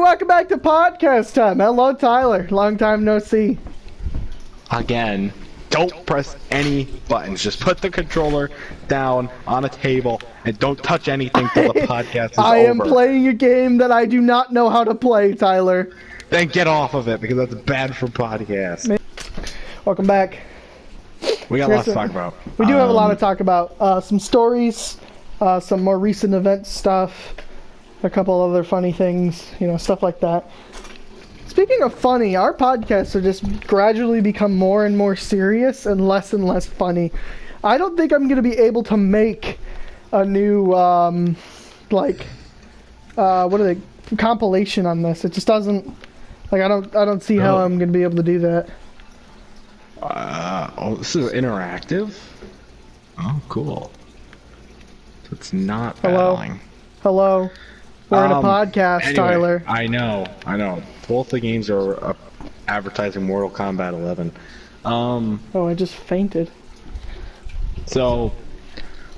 welcome back to podcast time. Hello, Tyler. Long time no see. Again, don't press any buttons. Just put the controller down on a table and don't touch anything till the podcast is over. I am playing a game that I do not know how to play, Tyler. Then get off of it because that's bad for podcasts. Welcome back. We got lots to talk about. We do have a lot to talk about. Some stories, some more recent event stuff, a couple other funny things, stuff like that. Speaking of funny, our podcasts are just gradually become more and more serious and less funny. I don't think I'm going to be able to make a new, compilation on this. It just doesn't, I don't see how I'm going to be able to do that. This is interactive? Oh, cool. So it's not battling. Hello. We're in a podcast, anyway, Tyler. I know. Both the games are advertising Mortal Kombat 11. Oh, I just fainted. So,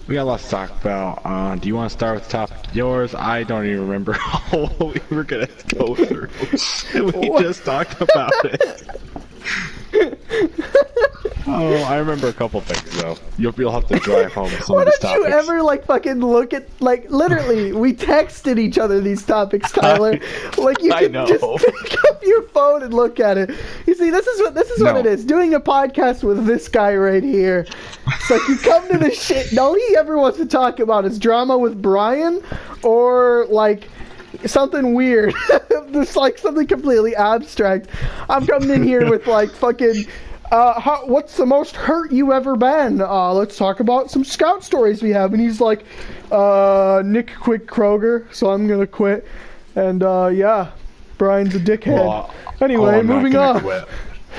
we got lots to talk about. Do you want to start with the top of yours? I don't even remember what we were going to go through. We just talked about it. Oh, I remember a couple things though. You'll have to drive home with some of these topics. Why don't you ever fucking look at literally we texted each other these topics, Tyler. You can just pick up your phone and look at it. You see, this is what it is. Doing a podcast with this guy right here. It's like you come to this shit. All he ever wants to talk about is drama with Brian or something weird. Just something completely abstract. I'm coming in here with fucking what's the most hurt you ever been? Let's talk about some scout stories we have. And he's like, Nick quit Kroger, so I'm gonna quit. And yeah, Brian's a dickhead. Well, anyway, moving on. Well,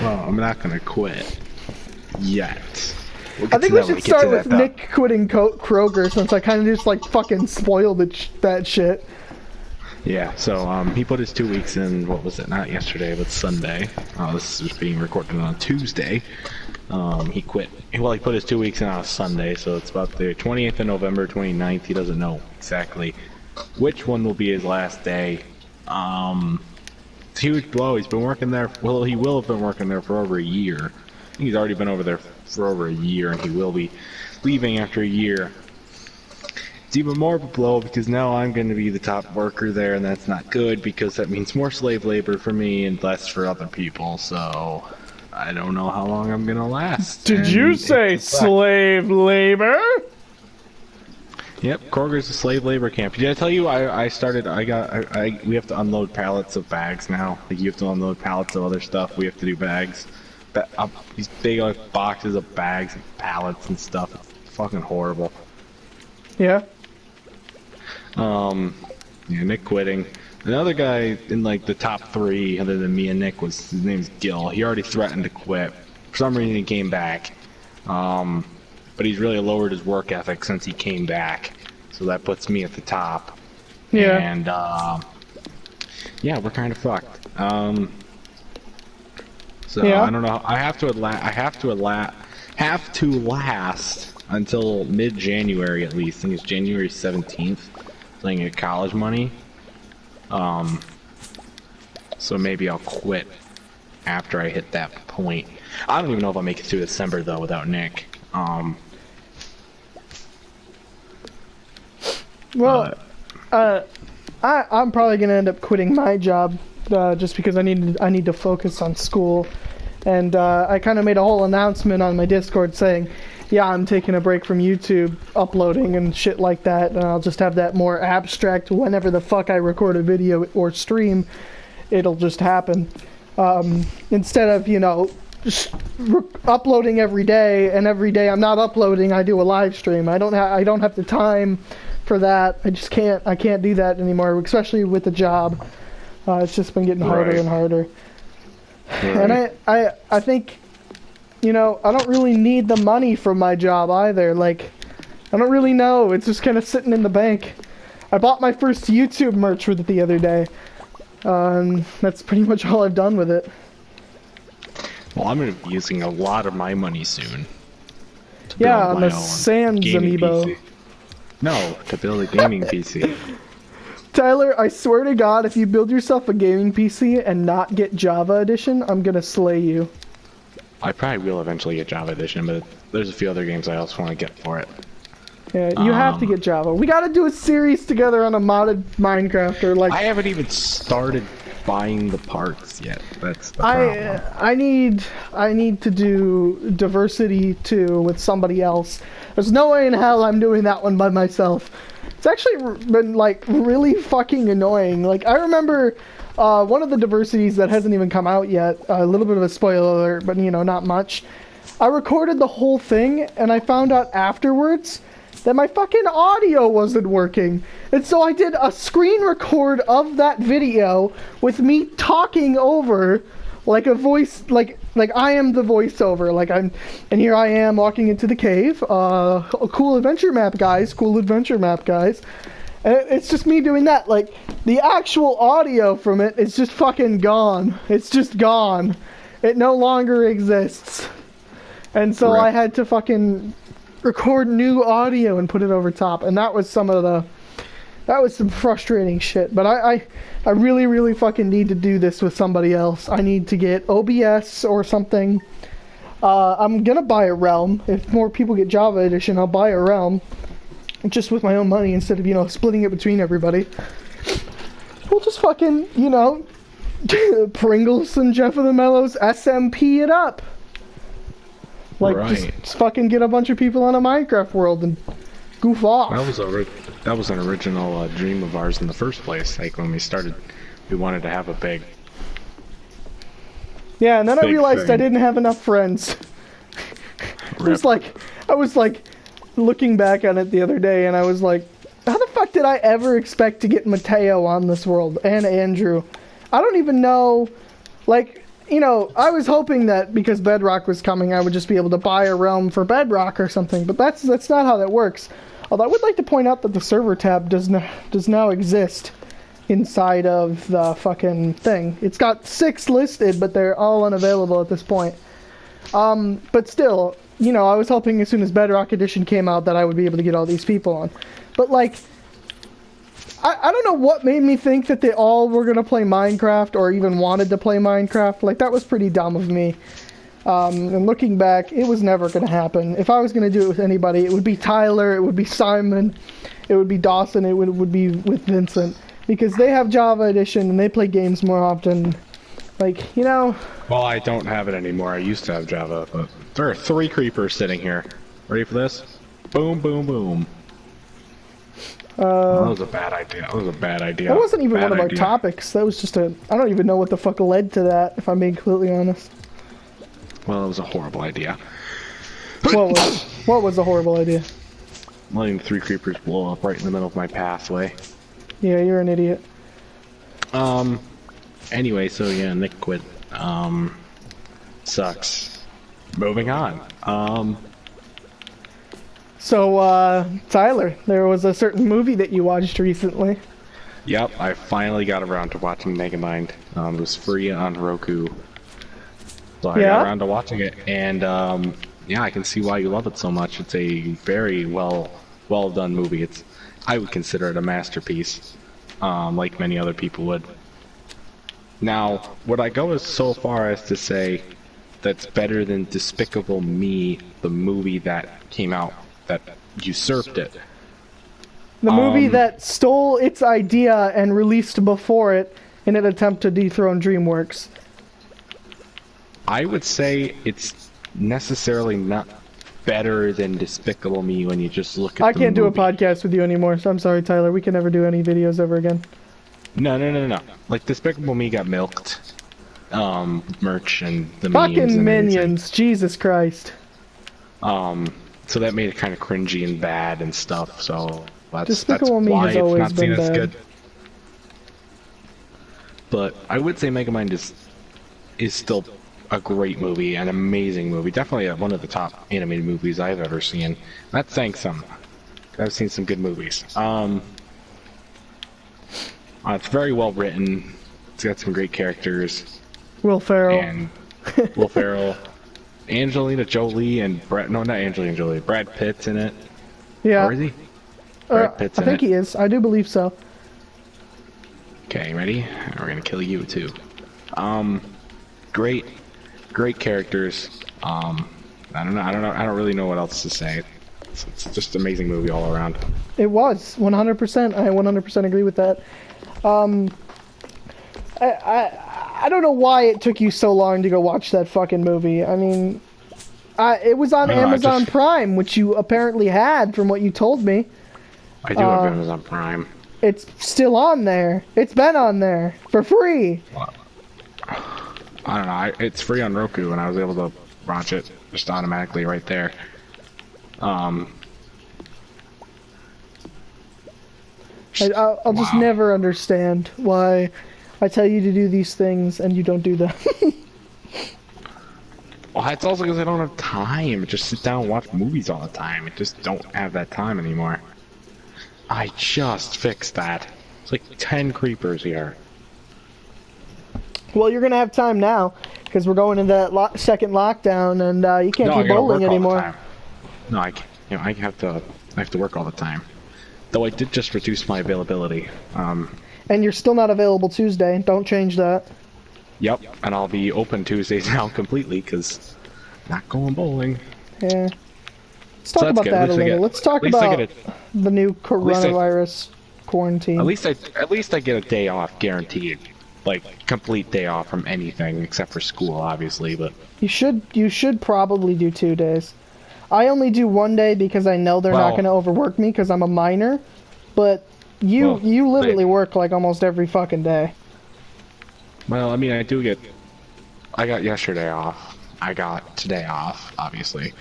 I'm not gonna quit yet. I think we should start with Nick quitting Kroger, since I kind of just fucking spoiled that shit. Yeah, so he put his 2 weeks in, what was it, not yesterday, but Sunday. This is being recorded on Tuesday. He quit. Well, he put his 2 weeks in on a Sunday, so it's about the 28th of November, 29th. He doesn't know exactly which one will be his last day. It's a huge blow. He's been working there. Well, he will have been working there for over a year. I think he's already been over there for over a year, and he will be leaving after a year. It's even more of a blow because now I'm going to be the top worker there, and that's not good because that means more slave labor for me and less for other people, so I don't know how long I'm going to last. Did you say slave labor? Yep, Kroger's a slave labor camp. Did I tell you we have to unload pallets of bags now. You have to unload pallets of other stuff. We have to do bags. These big boxes of bags and pallets and stuff. It's fucking horrible. Yeah. Yeah, Nick quitting. Another guy in the top three other than me and Nick his name's Gil. He already threatened to quit. For some reason he came back. But he's really lowered his work ethic since he came back. So that puts me at the top. Yeah. And yeah, we're kind of fucked. So yeah. I don't know. I have to last until mid-January at least. I think it's January 17th. So I can get college money. So maybe I'll quit after I hit that point. I don't even know if I'll make it through December though without Nick. Well, I'm probably gonna end up quitting my job just because I need to focus on school. And I kind of made a whole announcement on my Discord saying, yeah, I'm taking a break from YouTube uploading and shit like that, and I'll just have that more abstract whenever the fuck I record a video or stream, it'll just happen. Instead of, just uploading every day, and every day I'm not uploading, I do a live stream. I don't have the time for that. I can't do that anymore, especially with the job. It's just been getting harder and harder. Right. And I think, I don't really need the money from my job either. I don't really know. It's just kind of sitting in the bank. I bought my first YouTube merch with it the other day. That's pretty much all I've done with it. Well, I'm going to be using a lot of my money soon. Yeah, on the Sans amiibo. PC. No, to build a gaming PC. Tyler, I swear to God, if you build yourself a gaming PC and not get Java Edition, I'm gonna slay you. I probably will eventually get Java Edition, but there's a few other games I also want to get for it. Yeah, you have to get Java. We gotta do a series together on a modded Minecraft or like. I haven't even started buying the parts yet. That's the problem. I need to do Diversity 2 with somebody else. There's no way in hell I'm doing that one by myself. It's actually been like really fucking annoying. Like I remember one of the Diversities that hasn't even come out yet. A little bit of a spoiler alert, but you know, not much. I recorded the whole thing and I found out afterwards that my fucking audio wasn't working. And so I did a screen record of that video with me talking over like a voice, like I am the voiceover. Like and here I am walking into the cave. A cool adventure map, guys. Cool adventure map, guys. And it's just me doing that. Like the actual audio from it is just fucking gone. It's just gone. It no longer exists. And so I had to fucking record new audio and put it over top, and that was some frustrating shit. But I really fucking need to do this with somebody else. I need to get OBS or something. I'm gonna buy a Realm. If more people get Java Edition, I'll buy a Realm just with my own money instead of, you know, splitting it between everybody. We'll just fucking, you know, Pringles and Jeff of the Mellows SMP it up. Like, just fucking get a bunch of people on a Minecraft world and goof off. That was an original dream of ours in the first place. Like, when we started, we wanted to have a big... Yeah, and then I realized I didn't have enough friends. I was like, looking back on it the other day, and I was like, how the fuck did I ever expect to get Mateo on this world? And Andrew. I don't even know, like... You know, I was hoping that because Bedrock was coming, I would just be able to buy a realm for Bedrock or something, but that's not how that works. Although I would like to point out that the server tab does now exist inside of the fucking thing. It's got 6 listed, but they're all unavailable at this point. But still, you know, I was hoping as soon as Bedrock Edition came out that I would be able to get all these people on. But like, I don't know what made me think that they all were going to play Minecraft or even wanted to play Minecraft. Like, that was pretty dumb of me. And looking back, it was never going to happen. If I was going to do it with anybody, it would be Tyler, it would be Simon, it would be Dawson, it would be with Vincent. Because they have Java Edition and they play games more often. Like, you know... Well, I don't have it anymore. I used to have Java, but there are 3 creepers sitting here. Ready for this? Boom, boom, boom. That was a bad idea. That wasn't even one of our topics. That was just I don't even know what the fuck led to that, if I'm being completely honest. Well, it was a horrible idea. What was a horrible idea? Letting 3 creepers blow up right in the middle of my pathway. Yeah, you're an idiot. Anyway, so yeah, Nick quit. Sucks. Moving on. So, Tyler, there was a certain movie that you watched recently. Yep, I finally got around to watching Megamind. It was free on Roku. So I got around to watching it, and yeah, I can see why you love it so much. It's a very well done movie. I would consider it a masterpiece, like many other people would. Now, would I go so far as to say that's better than Despicable Me, the movie that came out that usurped it? The movie that stole its idea and released before it in an attempt to dethrone DreamWorks. I would say it's necessarily not better than Despicable Me when you just look at the movie. I can't do a podcast with you anymore, so I'm sorry, Tyler. We can never do any videos ever again. No. Like, Despicable Me got milked. Merch and the fucking memes and Minions, everything. Jesus Christ. So that made it kind of cringy and bad and stuff, so that's Despicable Me why has it's always not seen been as bad. good. But I would say Megamind is still a great movie, an amazing movie. Definitely one of the top animated movies I've ever seen. That's saying something. I've seen some good movies. It's very well written. It's got some great characters. Will Ferrell. And Will Ferrell. Angelina Jolie and Brad Pitt's in it. Yeah. Or is he? Brad Pitt's in I think it. he is. I do believe so. Okay, ready? We're gonna kill you too. Great, great characters. I don't know. I don't really know what else to say. It's just an amazing movie all around. It was 100%. I 100% agree with that. I don't know why it took you so long to go watch that fucking movie. I mean, it was on Amazon Prime, which you apparently had from what you told me. I do have Amazon Prime. It's still on there. It's been on there for free. I don't know. It's free on Roku, and I was able to watch it just automatically right there. I'll just never understand why I tell you to do these things and you don't do them. Well, it's also because I don't have time. Just sit down and watch movies all the time. I just don't have that time anymore. I just fixed that. It's like 10 creepers here. Well, you're gonna have time now because we're going into that second lockdown, and you can't keep bowling anymore. No, I can't. You know, I have to work all the time. Though I did just reduce my availability. And you're still not available Tuesday. Don't change that. Yep, and I'll be open Tuesdays now completely because not going bowling. Yeah. Let's talk about that a little. Let's talk about the new coronavirus quarantine. At least I get a day off guaranteed. Like complete day off from anything except for school, obviously, but you should probably do 2 days. I only do 1 day because I know they're not going to overwork me because I'm a minor, but you literally work like almost every fucking day. Well, I mean, I got yesterday off. I got today off, obviously.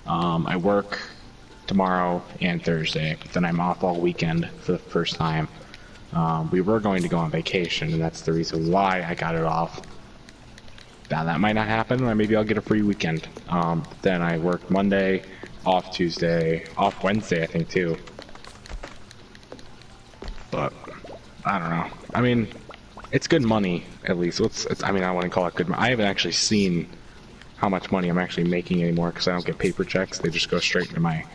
I work tomorrow and Thursday, but then I'm off all weekend for the first time. We were going to go on vacation, and that's the reason why I got it off. Now, that might not happen, or maybe I'll get a free weekend. Then I work Monday, off Tuesday, off Wednesday, I think, too. But, I don't know. I mean, it's good money, at least. I mean, I wouldn't call it good money. I haven't actually seen how much money I'm actually making anymore, because I don't get paper checks. They just go straight into my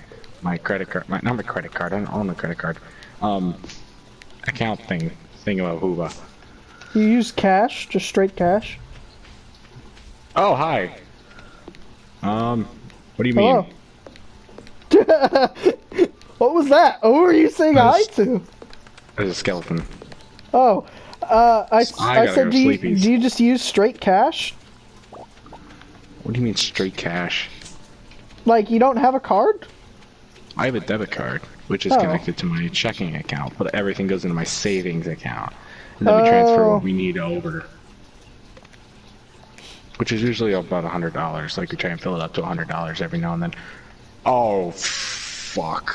credit card. Not my credit card, I don't own a credit card. Account thing about Hoover. You use cash? Just straight cash? Oh, hi. What do you mean? What was that? Who were you saying hi to? There's a skeleton. Oh, I said, do you just use straight cash? What do you mean straight cash? Like, you don't have a card? I have a debit card, which is connected to my checking account, but everything goes into my savings account. And then we transfer what we need over. Which is usually about $100. Like, we try and fill it up to $100 every now and then. Oh, fuck.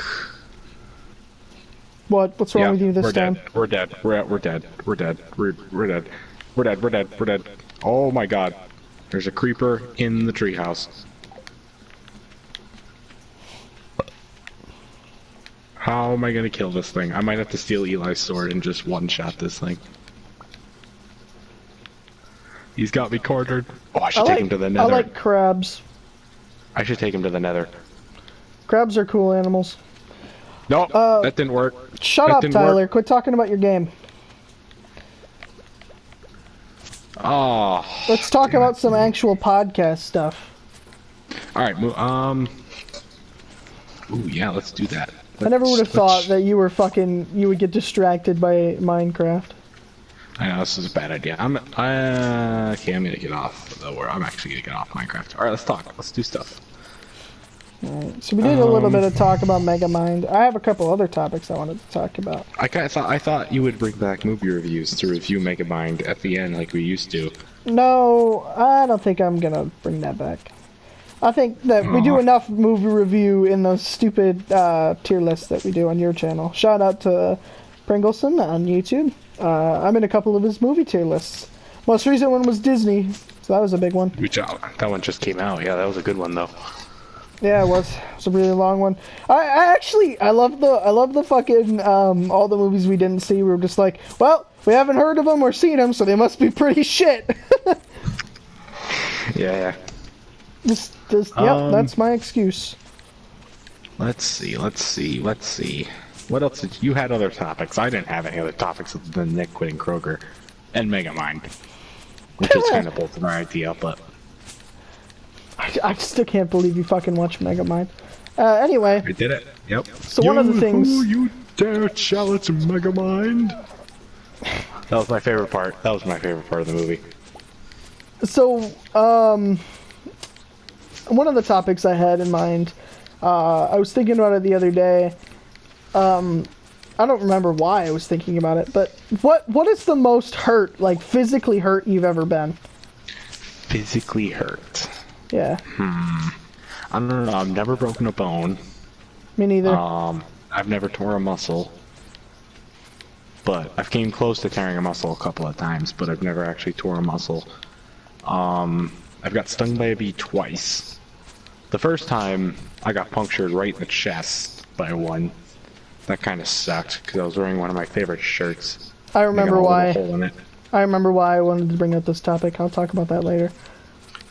What's wrong with you this time? We're dead. We're dead. We're dead. We're dead. We're dead. We're dead. We're dead. Oh my god. There's a creeper in the treehouse. How am I gonna kill this thing? I might have to steal Eli's sword and just one-shot this thing. He's got me cornered. Oh, I should take him to the nether. I like crabs. I should take him to the nether. Crabs are cool animals. No, that didn't work. Shut up, Tyler. Quit talking about your game. Oh. Let's talk about some actual podcast stuff. Alright, ooh, yeah, let's do that. I never would have thought that you would get distracted by Minecraft. I know, this is a bad idea. Okay, I'm gonna get off. I'm actually gonna get off Minecraft. Alright, let's talk. Let's do stuff. Alright, so we did a little bit of talk about Megamind. I have a couple other topics I wanted to talk about. I thought you would bring back movie reviews to review Megamind at the end like we used to. No, I don't think I'm gonna bring that back. I think that we do enough movie review in those stupid tier lists that we do on your channel. Shout out to Pringleson on YouTube. I'm in a couple of his movie tier lists. Most recent one was Disney, so that was a big one. That one just came out. Yeah, that was a good one though. Yeah, it was. It was a really long one. I love the fucking all the movies we didn't see. We were just like, well, we haven't heard of them or seen them, so they must be pretty shit. Yeah. Yep, that's my excuse. Let's see. What else did you had other topics? I didn't have any other topics than Nick quitting Kroger and Megamind, which is kind of both of our idea, but I still can't believe you fucking watched Megamind. Anyway. I did it. Yep. So one of the things... You dare challenge Megamind? That was my favorite part. That was my favorite part of the movie. So, one of the topics I had in mind, I was thinking about it the other day. I don't remember why I was thinking about it, but what is the most hurt, like physically hurt you've ever been? Physically hurt? Yeah. I don't know. I've never broken a bone. Me neither. I've never tore a muscle. But I've came close to tearing a muscle a couple of times, but I've never actually tore a muscle. I've got stung by a bee twice. The first time, I got punctured right in the chest by one. That kind of sucked, because I was wearing one of my favorite shirts. I remember why. Hole in it. I remember why I wanted to bring up this topic. I'll talk about that later.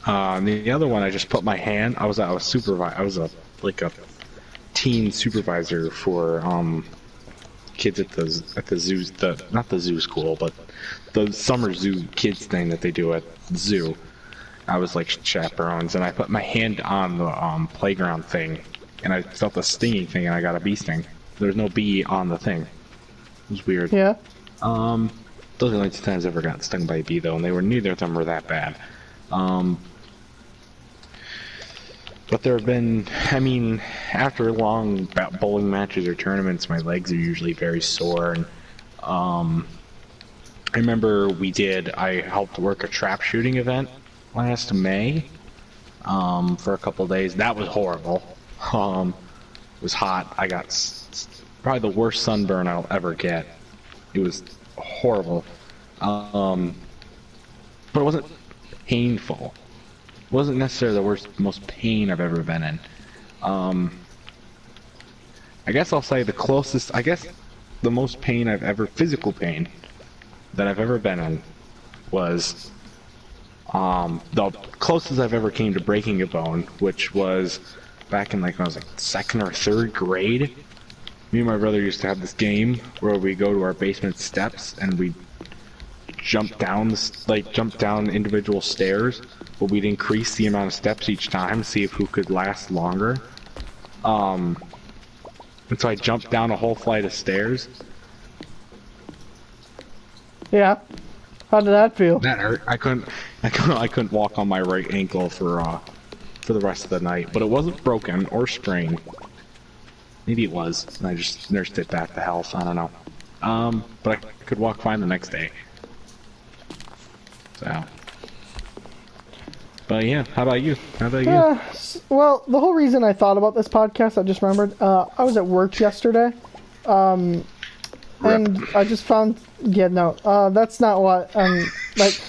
The other one, I just put my hand. I was a teen supervisor for kids at the zoo. Not the zoo school, but the summer zoo kids thing that they do at the zoo. I was like chaperones, and I put my hand on the playground thing, and I felt a stinging thing, and I got a bee sting. There's no bee on the thing. It was weird. Yeah. Those are the only 2 times I ever got stung by a bee, though, and neither of them were that bad. But there have been, I mean, after long bowling matches or tournaments, my legs are usually very sore. And I remember I helped work a trap shooting event last May for a couple of days. That was horrible. It was hot. I got probably the worst sunburn I'll ever get. It was horrible. But it wasn't painful. It wasn't necessarily the most pain I've ever been in. I guess I'll say the most pain physical pain that I've ever been in was the closest I've ever came to breaking a bone, which was back in when I was like 2nd or 3rd grade. Me and my brother used to have this game where we go to our basement steps and we jump down individual stairs, but we'd increase the amount of steps each time, see if who could last longer. And so I jumped down a whole flight of stairs. Yeah. How did that feel? That hurt. I couldn't walk on my right ankle for the rest of the night, but it wasn't broken or sprained. Maybe it was, and I just nursed it back to health. I don't know. But I could walk fine the next day. So. But yeah, how about you? Well, the whole reason I thought about this podcast, I just remembered, I was at work yesterday, and I just found, that's not what, like,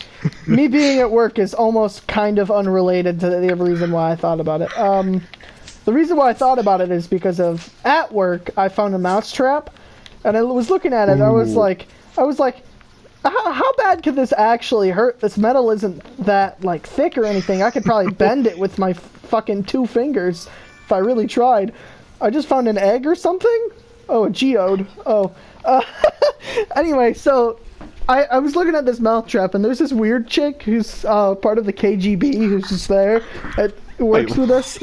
me being at work is almost kind of unrelated to the reason why I thought about it. The reason why I thought about it is because at work, I found a mouse trap, and I was looking at it, and I was like, how bad could this actually hurt? This metal isn't that, like, thick or anything. I could probably bend it with my fucking 2 fingers if I really tried. I just found an egg or something? Oh, a geode. Oh. Anyway, so I was looking at this mouth trap, and there's this weird chick who's part of the KGB who's just there. Works with us.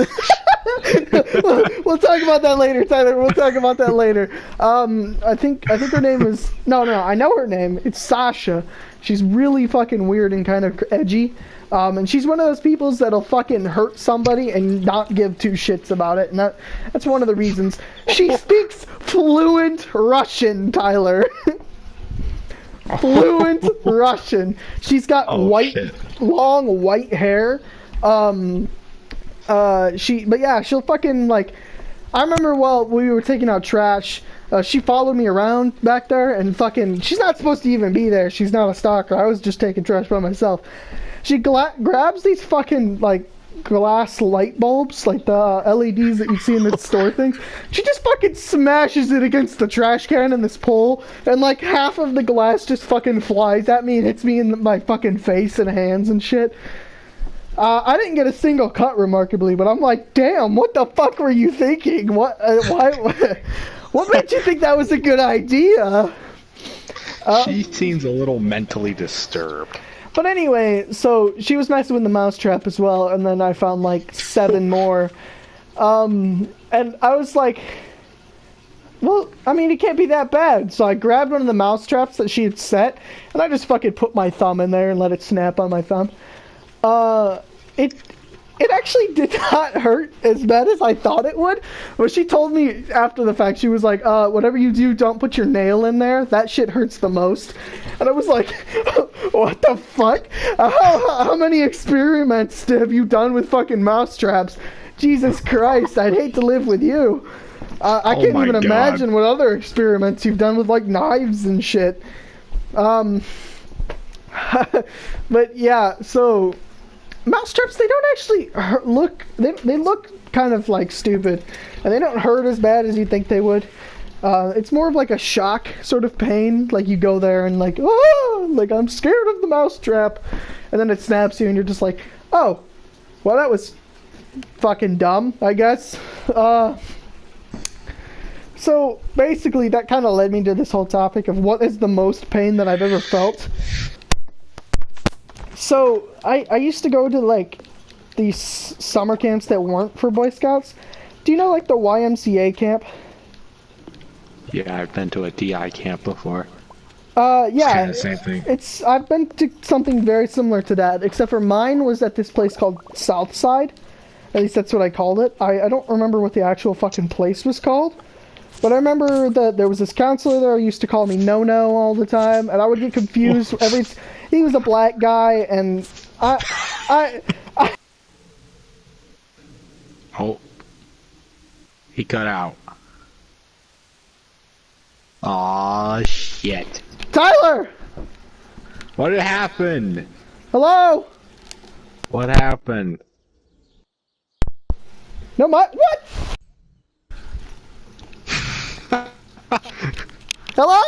We'll talk about that later, Tyler. We'll talk about that later. I think her name is... No, I know her name. It's Sasha. She's really fucking weird and kind of edgy. And she's one of those people that'll fucking hurt somebody and not give 2 shits about it. And that's one of the reasons. She speaks fluent Russian, Tyler. Fluent Russian. She's got long white hair. She'll fucking, like, I remember while we were taking out trash, she followed me around back there, and fucking, she's not supposed to even be there. She's not a stalker. I was just taking trash by myself. She grabs these fucking, like, glass light bulbs, like the LEDs that you see in the store things. She just fucking smashes it against the trash can in this pole, and, like, half of the glass just fucking flies at me and hits me in my fucking face and hands and shit. I didn't get a single cut, remarkably, but I'm like, damn, what the fuck were you thinking? Why What made you think that was a good idea? She seems a little mentally disturbed. But anyway, so she was messing with the mousetrap as well, and then I found like 7 more. And I was like, well, I mean, it can't be that bad. So I grabbed one of the mousetraps that she had set, and I just fucking put my thumb in there and let it snap on my thumb. It actually did not hurt as bad as I thought it would. But she told me after the fact, she was like, whatever you do, don't put your nail in there. That shit hurts the most. And I was like, what the fuck? How many experiments have you done with fucking mousetraps? Jesus Christ, I'd hate to live with you. I can't even imagine what other experiments you've done with, like, knives and shit. But yeah, so mousetraps, they don't actually look, they look kind of like stupid, and they don't hurt as bad as you think they would. It's more of like a shock sort of pain, like you go there and like, oh, like I'm scared of the mousetrap, and then it snaps you and you're just like, oh, well, that was fucking dumb, I guess. So basically that kind of led me to this whole topic of what is the most pain that I've ever felt. So I used to go to like these summer camps that weren't for Boy Scouts. Do you know like the YMCA camp? Yeah, I've been to a DI camp before. Yeah, it's kind of the same thing. I've been to something very similar to that, except for mine was at this place called Southside. At least that's what I called it. I don't remember what the actual fucking place was called. But I remember that there was this counselor there who used to call me No-No all the time, and I would get confused he was a black guy, and I Oh. He cut out. Aw, shit. Tyler! What happened? Hello? What happened? No, what? Hello?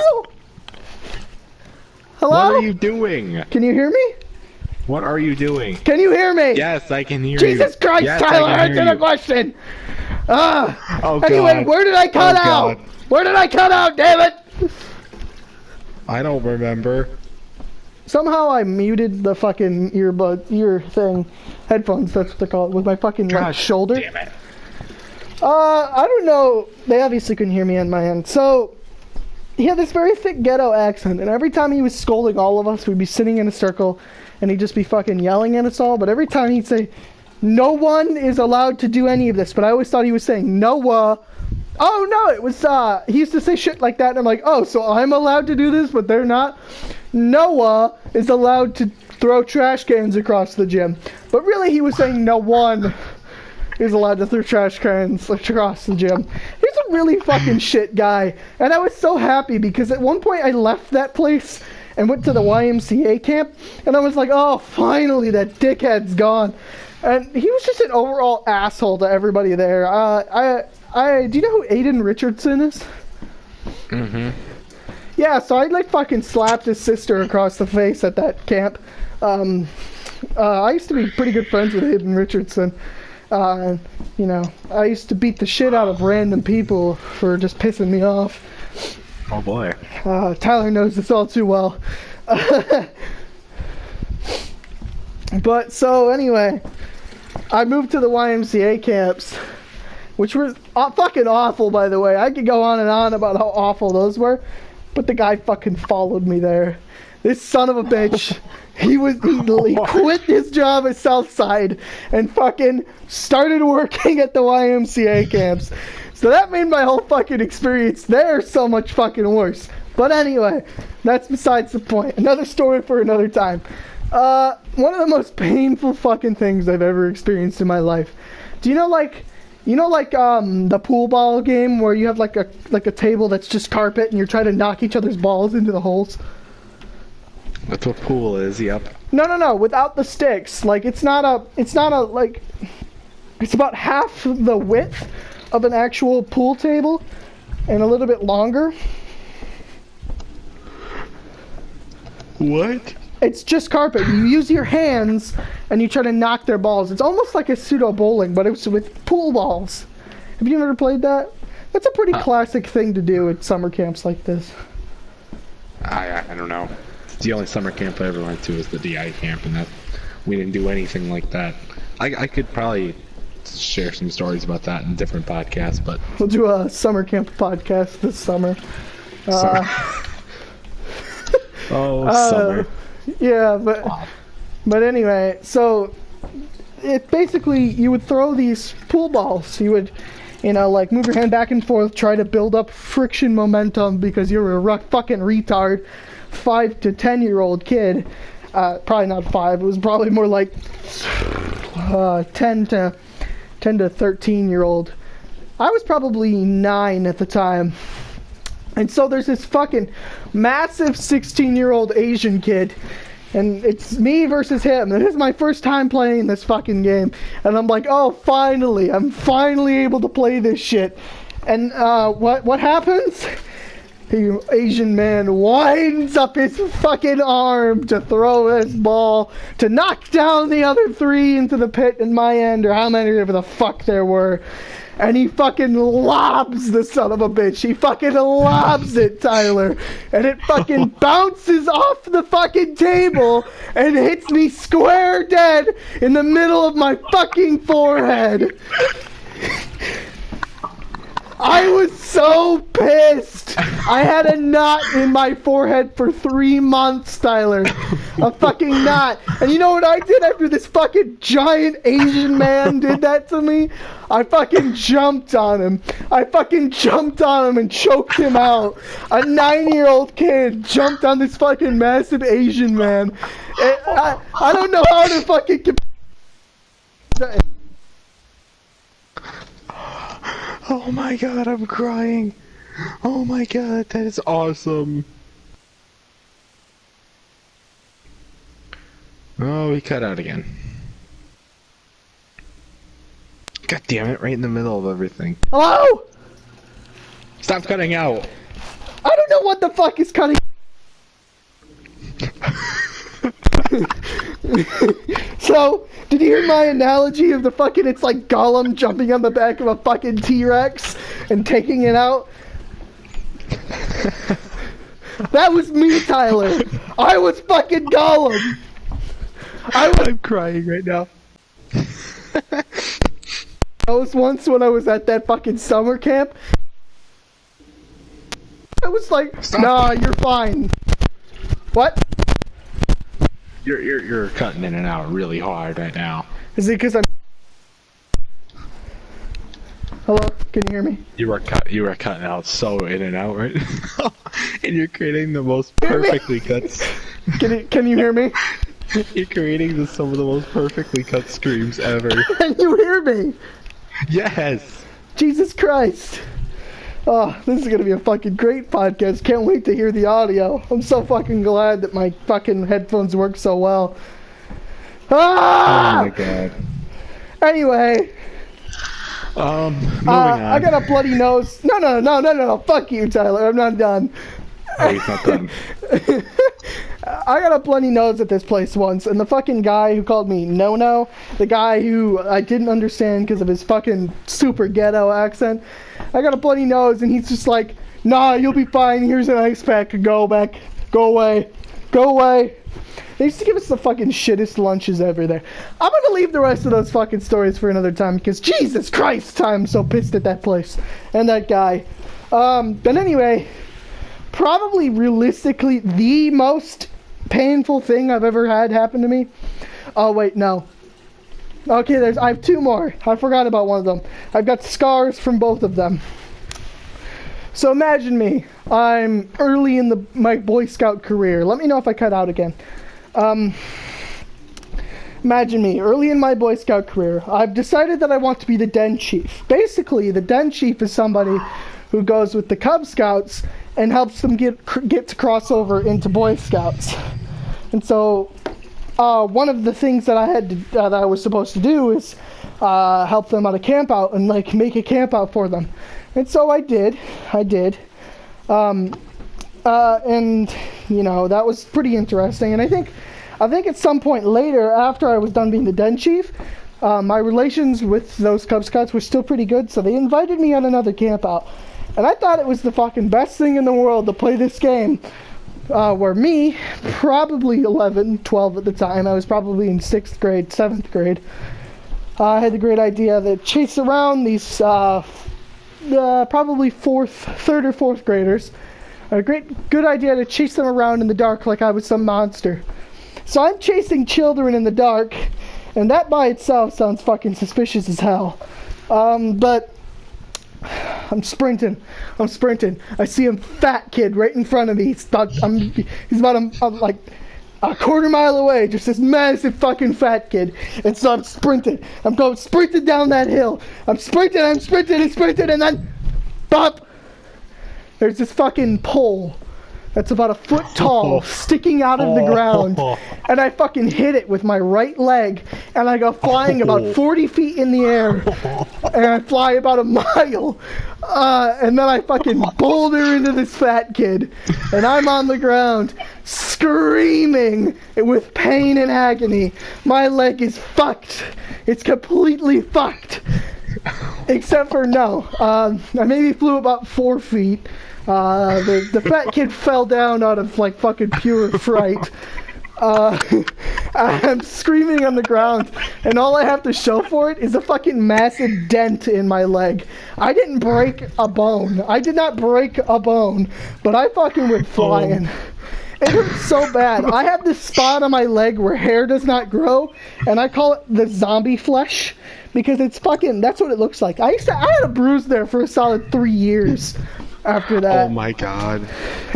Hello? What are you doing? Can you hear me? What are you doing? Can you hear me? Yes, I can hear you. Jesus Christ, yes, Tyler, answer the question! Oh, anyway, God. where did I cut out? God. Where did I cut out, damn it? I don't remember. Somehow I muted the fucking ear thing. Headphones, that's what they call it, with my fucking right shoulder. Damn it. I don't know. They obviously couldn't hear me on my end. So, he had this very thick ghetto accent, and every time he was scolding all of us, we'd be sitting in a circle, and he'd just be fucking yelling at us all, but every time he'd say, no one is allowed to do any of this, but I always thought he was saying, Noah. Oh, no, it was, he used to say shit like that, and I'm like, oh, so I'm allowed to do this, but they're not? Noah is allowed to throw trash cans across the gym. But really, he was saying no one is allowed to throw trash cans across the gym. He's a really fucking shit guy. And I was so happy because at one point I left that place and went to the YMCA camp. And I was like, oh, finally, that dickhead's gone. And he was just an overall asshole to everybody there. Do you know who Aiden Richardson is? Mm-hmm. Yeah, so I like fucking slapped his sister across the face at that camp. I used to be pretty good friends with Aiden Richardson. You know, I used to beat the shit out of random people for just pissing me off. Oh boy. Tyler knows this all too well. But so anyway, I moved to the YMCA camps, which were fucking awful, by the way. I could go on and on about how awful those were, but the guy fucking followed me there. This son of a bitch. He quit his job at Southside and fucking started working at the YMCA camps. So that made my whole fucking experience there so much fucking worse. But anyway, that's besides the point. Another story for another time. One of the most painful fucking things I've ever experienced in my life. Do you know like the pool ball game where you have like a table that's just carpet and you're trying to knock each other's balls into the holes? That's what pool is, yep. No, without the sticks. Like, it's not a, like, it's about half the width of an actual pool table and a little bit longer. What? It's just carpet. You use your hands and you try to knock their balls. It's almost like a pseudo bowling, but it's with pool balls. Have you ever played that? That's a pretty classic thing to do at summer camps like this. I don't know. The only summer camp I ever went to was the DI camp, and that we didn't do anything like that. I could probably share some stories about that in different podcasts, but We'll do a summer camp podcast this summer. summer. Summer. Yeah, but anyway, so it basically, you would throw these pool balls. You would, like move your hand back and forth, try to build up friction momentum because you're a fucking retard 5 to 10-year-old kid. Probably not 5. It was probably more like 10 to 13-year-old. I was probably 9 at the time. And so there's this fucking massive 16-year-old Asian kid, and it's me versus him. And this is my first time playing this fucking game. And I'm like, oh, finally, I'm finally able to play this shit. And what happens? The Asian man winds up his fucking arm to throw this ball to knock down the other 3 into the pit in my end, or how many ever the fuck there were. And he fucking lobs the son of a bitch. He fucking lobs it, Tyler. And it fucking bounces off the fucking table and hits me square dead in the middle of my fucking forehead. I was so pissed. I had a knot in my forehead for 3 months, Tyler. A fucking knot. And you know what I did after this fucking giant Asian man did that to me? I fucking jumped on him. And choked him out. A 9-year-old kid jumped on this fucking massive Asian man. And I don't know how to fucking... Oh my god, I'm crying. Oh my god, that is awesome. Oh, we cut out again. God damn it, right in the middle of everything. Hello? Stop cutting out. I don't know what the fuck is cutting. So, did you hear my analogy of the fucking, it's like Gollum jumping on the back of a fucking T-Rex and taking it out? That was me, Tyler. I was fucking Gollum. I'm crying right now. I was once when I was at that fucking summer camp. I was like, Stop. nah, you're fine. What? You're cutting in and out really hard right now. Is it because I'm... Hello? Can you hear me? You were cutting out so in and out right now. And you're creating the most perfectly cut... Can you hear me? You're creating some of the most perfectly cut streams ever. Can you hear me? Yes! Jesus Christ. Oh, this is gonna be a fucking great podcast. Can't wait to hear the audio. I'm so fucking glad that my fucking headphones work so well. Ah! Oh my god. Anyway. Moving on. I got a bloody nose. No. Fuck you, Tyler. I'm not done. Oh, he's not done. I got a bloody nose at this place once, and the fucking guy who called me No-No, the guy who I didn't understand because of his fucking super ghetto accent, I got a bloody nose, and he's just like, nah, you'll be fine, here's an ice pack, go away. They used to give us the fucking shittest lunches ever there. I'm gonna leave the rest of those fucking stories for another time, because Jesus Christ, I'm so pissed at that place, and that guy. But anyway... Probably realistically the most painful thing I've ever had happen to me. Oh wait, no. Okay, I have 2 more. I forgot about one of them. I've got scars from both of them. So imagine me. I'm early in my Boy Scout career. Let me know if I cut out again. Imagine me, early in my Boy Scout career. I've decided that I want to be the Den Chief. Basically, the Den Chief is somebody who goes with the Cub Scouts and helps them get to cross over into Boy Scouts. And so, one of the things that that I was supposed to do is help them on a camp out and like make a camp out for them. And so I did. And you know, that was pretty interesting. And I think at some point later, after I was done being the Den Chief, my relations with those Cub Scouts were still pretty good, so they invited me on another camp out. And I thought it was the fucking best thing in the world to play this game, where me, probably 11, 12 at the time, I was probably in 6th grade, 7th grade, I had the great idea to chase around these probably 3rd or 4th graders. A good idea to chase them around in the dark like I was some monster. So I'm chasing children in the dark, and that by itself sounds fucking suspicious as hell. But I'm sprinting. I see a fat kid right in front of me. He's about like a quarter mile away, just this massive fucking fat kid. And so I'm sprinting. I'm going sprinting down that hill. I'm sprinting, and then bop! There's this fucking pole that's about a foot tall, sticking out of the ground, and I fucking hit it with my right leg, and I go flying about 40 feet in the air, and I fly about a mile, and then I fucking boulder into this fat kid, and I'm on the ground, screaming with pain and agony. My leg is fucked. It's completely fucked. Except for I maybe flew about 4 feet. The fat kid fell down out of like fucking pure fright. I'm screaming on the ground, and all I have to show for it is a fucking massive dent in my leg. I didn't break a bone. I did not break a bone, but I fucking went flying. It hurts so bad. I have this spot on my leg where hair does not grow, and I call it the zombie flesh, because it's fucking, that's what it looks like. I had a bruise there for a solid 3 years after that. Oh my god.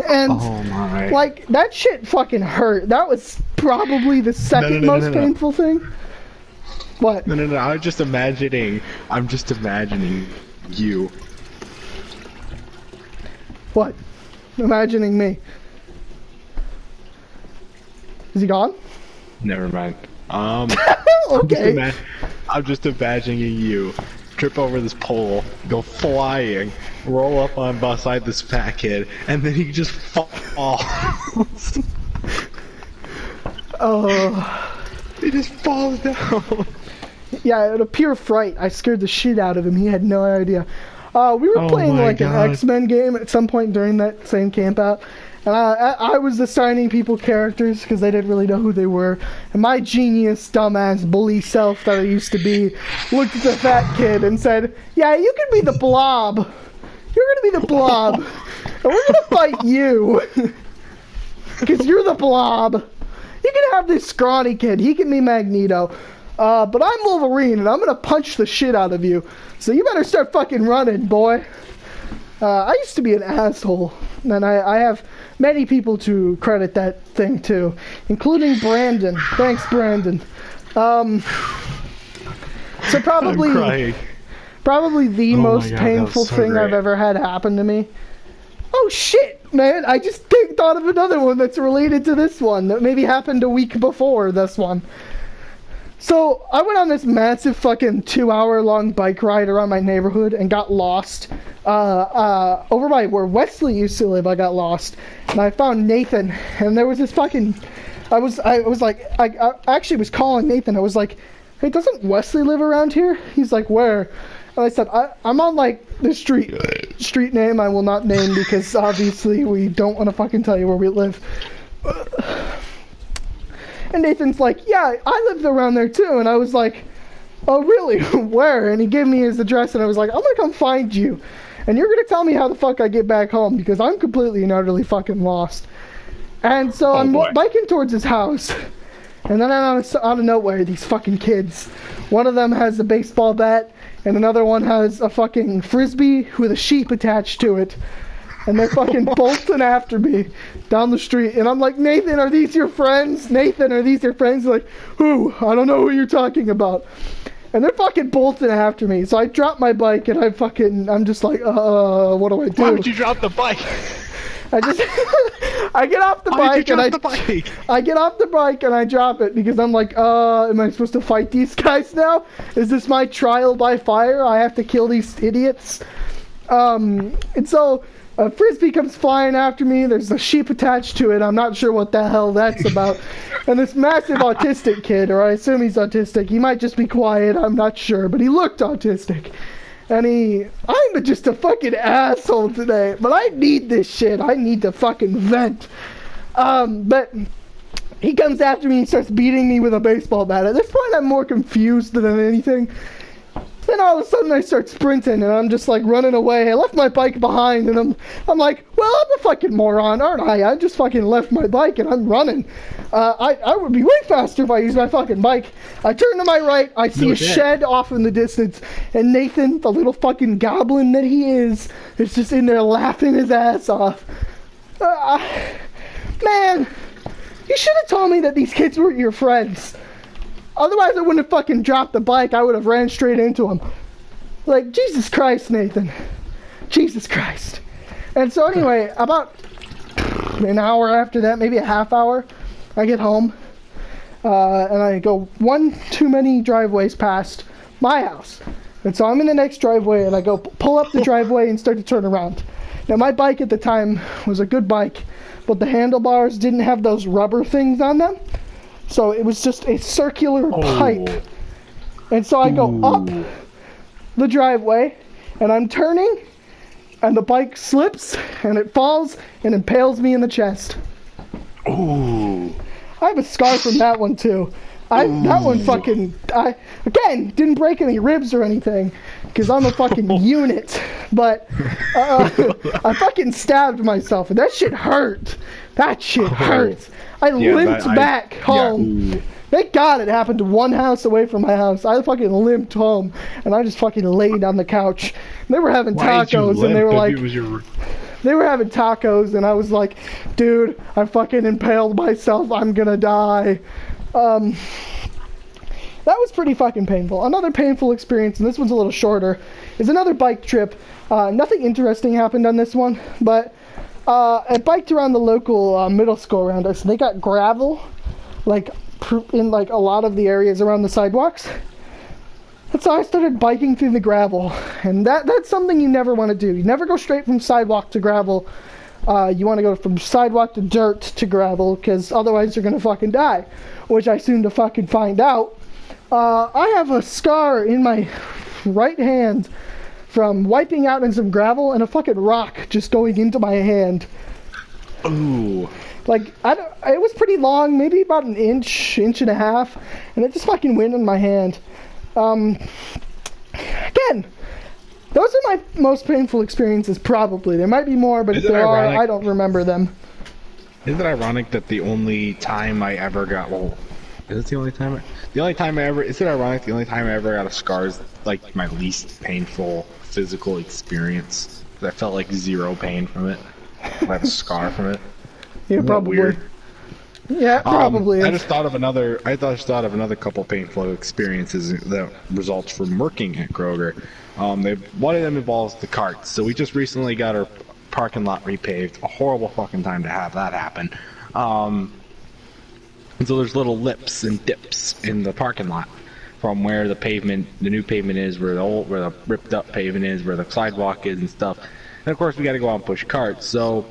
And oh my. like, that shit fucking hurt. That was probably the second most painful thing. What? No. I'm just imagining you. What? Imagining me. Is he gone? Never mind. Okay. I'm just imagining you trip over this pole, go flying, roll up on beside this fat kid, and then he just falls. Oh. He just falls down. Yeah, out of pure fright, I scared the shit out of him. He had no idea. We were playing like an X-Men game at some point during that same camp out. And I was assigning people characters because they didn't really know who they were. And my genius, dumbass, bully self that I used to be looked at the fat kid and said, "Yeah, you can be the Blob. You're going to be the Blob. And we're going to fight you. Because you're the Blob. You can have this scrawny kid. He can be Magneto. But I'm Wolverine, and I'm going to punch the shit out of you. So you better start fucking running, boy." I used to be an asshole, and I have many people to credit that thing to, including Brandon. Thanks, Brandon. So probably the most painful thing I've ever had happen to me. Oh shit, man! I just thought of another one that's related to this one that maybe happened a week before this one. So, I went on this massive fucking 2-hour-long bike ride around my neighborhood and got lost. Over by where Wesley used to live, I got lost. And I found Nathan, and there was this fucking... I actually was calling Nathan. I was like, "Hey, doesn't Wesley live around here?" He's like, "Where?" And I said, I'm on, like, the street name I will not name because, obviously, we don't want to fucking tell you where we live. And Nathan's like, "Yeah, I lived around there too." And I was like, "Oh, really? Where?" And he gave me his address, and I was like, "I'm gonna come find you. And you're gonna tell me how the fuck I get back home, because I'm completely and utterly fucking lost." And so I'm biking towards his house. And then out of nowhere, these fucking kids. One of them has a baseball bat, and another one has a fucking frisbee with a sheep attached to it. And they're fucking bolting after me down the street. And I'm like, "Nathan, are these your friends? Nathan, are these your friends?" They're like, "Who? I don't know who you're talking about." And they're fucking bolting after me. So I drop my bike and I'm just like, what do I do? Why would you drop the bike? I get off the bike and I get off the bike and I drop it because I'm like, am I supposed to fight these guys now? Is this my trial by fire? I have to kill these idiots? And so A frisbee comes flying after me. There's a sheep attached to it. I'm not sure what the hell that's about. And this massive autistic kid, or I assume he's autistic. He might just be quiet. I'm not sure, but he looked autistic. And I'm just a fucking asshole today. But I need this shit. I need to fucking vent. But he comes after me and starts beating me with a baseball bat. At this point, I'm more confused than anything. Then all of a sudden I start sprinting and I'm just like running away. I left my bike behind and I'm like, well, I'm a fucking moron, aren't I? I just fucking left my bike and I'm running. I would be way faster if I used my fucking bike. I turn to my right, I see a shed off in the distance, and Nathan, the little fucking goblin that he is just in there laughing his ass off. Man, you should have told me that these kids weren't your friends. Otherwise, I wouldn't have fucking dropped the bike. I would have ran straight into him. Like, Jesus Christ, Nathan. Jesus Christ. And so anyway, about an hour after that, maybe a half hour, I get home. And I go one too many driveways past my house. And so I'm in the next driveway, and I go pull up the driveway and start to turn around. Now, my bike at the time was a good bike, but the handlebars didn't have those rubber things on them. So it was just a circular pipe. And so I go up the driveway, and I'm turning, and the bike slips, and it falls, and impales me in the chest. Ooh. I have a scar from that one, too. That one fucking... again, didn't break any ribs or anything, because I'm a fucking unit. But I fucking stabbed myself, and that shit hurt. That shit hurt. I limped back home. Yeah. Thank God it happened to one house away from my house. I fucking limped home, and I just fucking laid on the couch. They were having tacos, and they were like... They were having tacos, and I was like, dude, I fucking impaled myself. I'm gonna die. That was pretty fucking painful. Another painful experience, and this one's a little shorter, is another bike trip. Nothing interesting happened on this one, but I biked around the local middle school around us, and they got gravel, like, in, like, a lot of the areas around the sidewalks. And so I started biking through the gravel, and that's something you never want to do. You never go straight from sidewalk to gravel. You want to go from sidewalk to dirt to gravel, because otherwise you're going to fucking die, which I soon to fucking find out. I have a scar in my right hand from wiping out in some gravel and a fucking rock just going into my hand. Ooh. Like, it was pretty long, maybe about an inch and a half, and it just fucking went in my hand. Again, those are my most painful experiences, probably. There might be more, but if there are, I don't remember them. Isn't it ironic that the only time I ever got, well, is it the only time? Is it ironic the only time I ever got a scar is, like, my least painful physical experience? I felt like zero pain from it. I have a scar from it. Yeah, probably. Weird. Yeah, probably. I just thought of another couple painful experiences that results from working at Kroger. One of them involves the carts. So we just recently got our parking lot repaved. A horrible fucking time to have that happen. And so there's little lips and dips in the parking lot from where the new pavement is, where the ripped up pavement is, where the sidewalk is and stuff. And of course we got to go out and push carts. So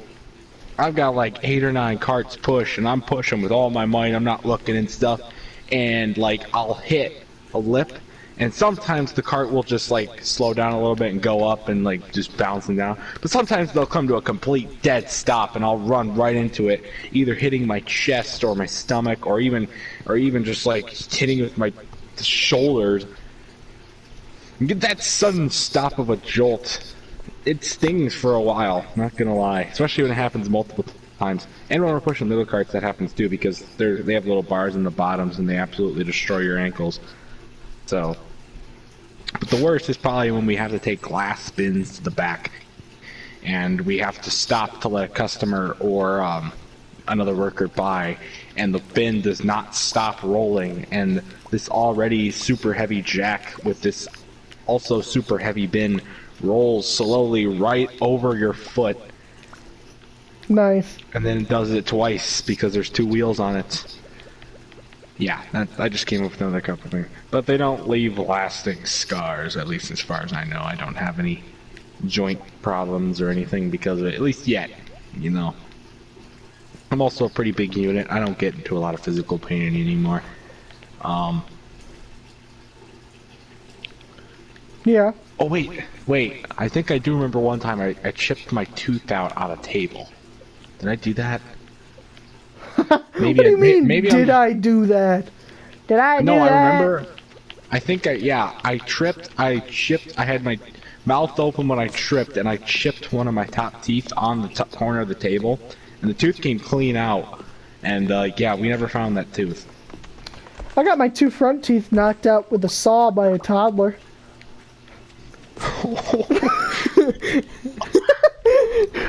I've got like 8 or 9 carts push, and I'm pushing with all my might. I'm not looking and stuff, and like I'll hit a lip, and sometimes the cart will just like slow down a little bit and go up and like just bouncing down. But sometimes they'll come to a complete dead stop, and I'll run right into it, either hitting my chest or my stomach, or even just like hitting with my shoulders. You get that sudden stop of a jolt. It stings for a while, not gonna lie. Especially when it happens multiple times. And when we're pushing little carts, that happens too, because they have little bars in the bottoms and they absolutely destroy your ankles. So, but the worst is probably when we have to take glass bins to the back, and we have to stop to let a customer or another worker by, and the bin does not stop rolling, and this already super heavy jack with this also super heavy bin rolls slowly right over your foot. Nice. And then it does it twice because there's 2 wheels on it. Yeah, I just came up with another couple things. But they don't leave lasting scars, at least as far as I know. I don't have any joint problems or anything because of it, at least yet, you know. I'm also a pretty big unit. I don't get into a lot of physical pain anymore. Yeah. Oh wait. I think I do remember one time I chipped my tooth out on a table. Did I do that? Maybe What do you mean, maybe did I do that? Did I do No, that? I remember. I think I tripped. I chipped. I had my mouth open when I tripped, and I chipped one of my top teeth on the top corner of the table, and the tooth came clean out. And yeah, we never found that tooth. I got my 2 front teeth knocked out with a saw by a toddler.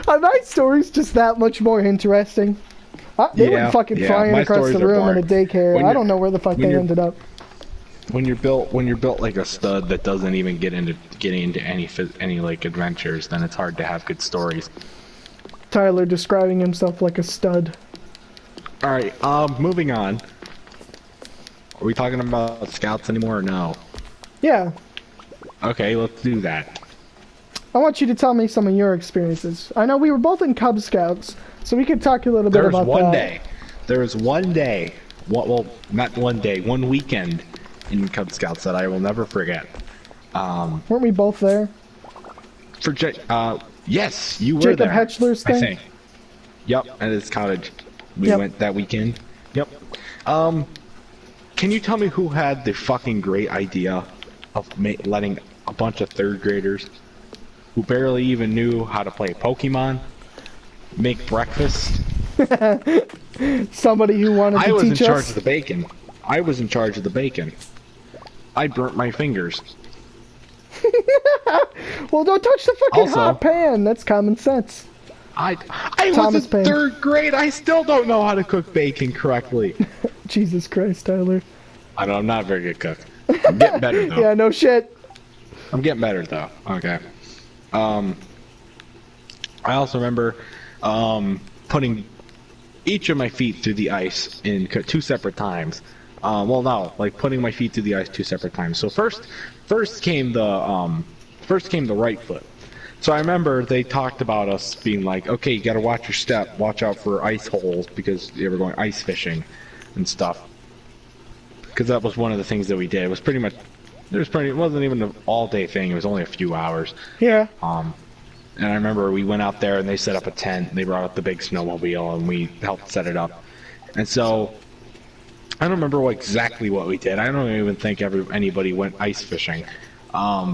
My story's just that much more interesting. They went fucking flying across the room in a daycare. I don't know where the fuck they ended up. When you're built like a stud that doesn't even get into any like adventures, then it's hard to have good stories. Tyler describing himself like a stud. All right, moving on. Are we talking about scouts anymore or no? Yeah. Okay, let's do that. I want you to tell me some of your experiences. I know we were both in Cub Scouts, so we could talk a little bit about that. There was one day, well, not one day, one weekend in Cub Scouts that I will never forget. Weren't we both there? Yes, you were Jacob there. Hetchler's thing? I think. Yep, at his cottage. We went that weekend. Yep. Can you tell me who had the fucking great idea of letting a bunch of 3rd graders who barely even knew how to play Pokemon make breakfast? Somebody who wanted to teach us? I was in charge of the bacon. I was in charge of the bacon. I burnt my fingers. Well, don't touch the fucking hot pan. That's common sense. I was in 3rd grade. I still don't know how to cook bacon correctly. Jesus Christ, Tyler. I know I'm not a very good cook. I'm getting better though. Yeah, no shit. I'm getting better though. Okay. I also remember putting each of my feet through the ice in 2 separate times. Well, no, like putting my feet through the ice 2 separate times. So first came the right foot. So I remember they talked about us being like, okay, you gotta watch your step, watch out for ice holes because they were going ice fishing and stuff. Because that was one of the things that we did. It was pretty much, it wasn't even an all-day thing. It was only a few hours. Yeah. And I remember we went out there and they set up a tent. They brought out the big snowmobile and we helped set it up. And so I don't remember exactly what we did. I don't even think anybody went ice fishing. I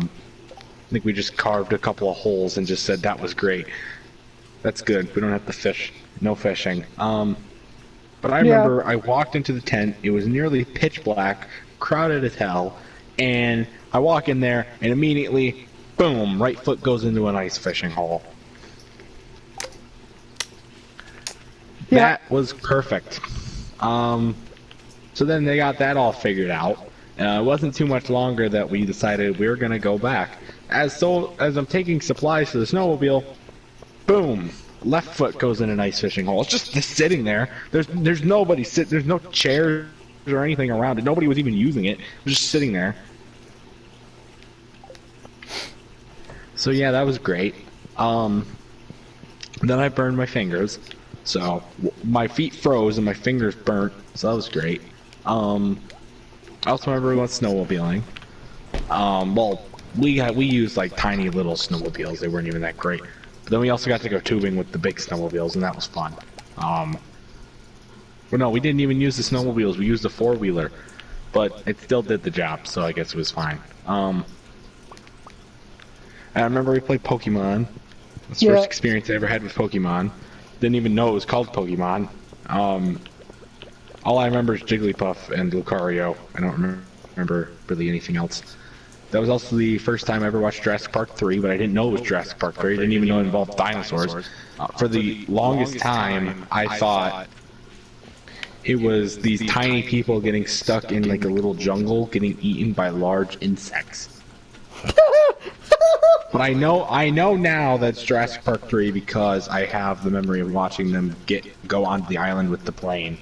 think we just carved a couple of holes and just said that was great. That's good. We don't have to fish. No fishing. But I remember I walked into the tent. It was nearly pitch black, crowded as hell, and I walk in there and immediately, boom, right foot goes into an ice fishing hole. Yeah. That was perfect. So then they got that all figured out. It wasn't too much longer that we decided we were going to go back. As I'm taking supplies to the snowmobile, boom, left foot goes in an ice fishing hole. It's just sitting there. There's nobody there's no chairs or anything around it. Nobody was even using it. It was just sitting there. So yeah, that was great. Then I burned my fingers. So my feet froze and my fingers burnt. So that was great. I also remember we went snowmobiling. Well, we used like tiny little snowmobiles. They weren't even that great. But then we also got to go tubing with the big snowmobiles, and that was fun. Well, no, we didn't even use the snowmobiles. We used the 4-wheeler, but it still did the job, so I guess it was fine. And I remember we played Pokemon. That's the first experience I ever had with Pokemon. Didn't even know it was called Pokemon. All I remember is Jigglypuff and Lucario. I don't remember really anything else. That was also the first time I ever watched Jurassic Park 3, but I didn't know it was Jurassic Park 3. I didn't even know it involved dinosaurs. For the longest time, I thought it was these tiny people getting stuck in like a little jungle, getting eaten by large insects. But I know now that's Jurassic Park 3 because I have the memory of watching them go onto the island with the plane.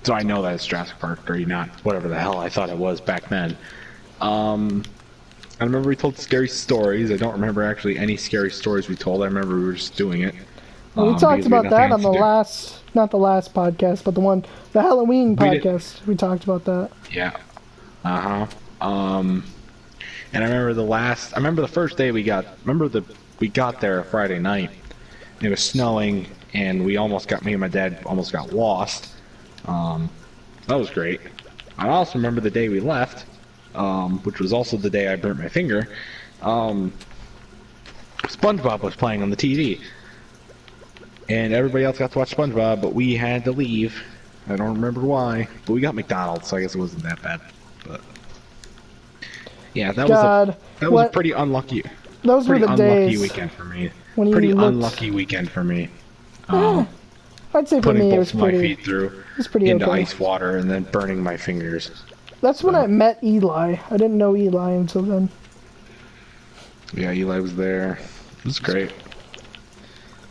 So I know that it's Jurassic Park 3, not whatever the hell I thought it was back then. And I remember we told scary stories. I don't remember actually any scary stories we told. I remember we were just doing it. Well, we talked because we had about that nothing on the else to do. not the last podcast, but the Halloween We did. podcast. We talked about that. Yeah. Uh-huh. And I remember the first day we got there Friday night. It was snowing, and me and my dad almost got lost. That was great. I also remember the day we left, which was also the day I burnt my finger. SpongeBob was playing on the TV. And everybody else got to watch SpongeBob, but we had to leave. I don't remember why, but we got McDonald's, so I guess it wasn't that bad. But yeah, that was a pretty unlucky. Those were the days weekend for me. When pretty unlucky weekend for me. I'd say for Putting me it both was my pretty. feet through It was pretty into okay. ice water and then burning my fingers. That's when I met Eli. I didn't know Eli until then. Yeah, Eli was there. It was great.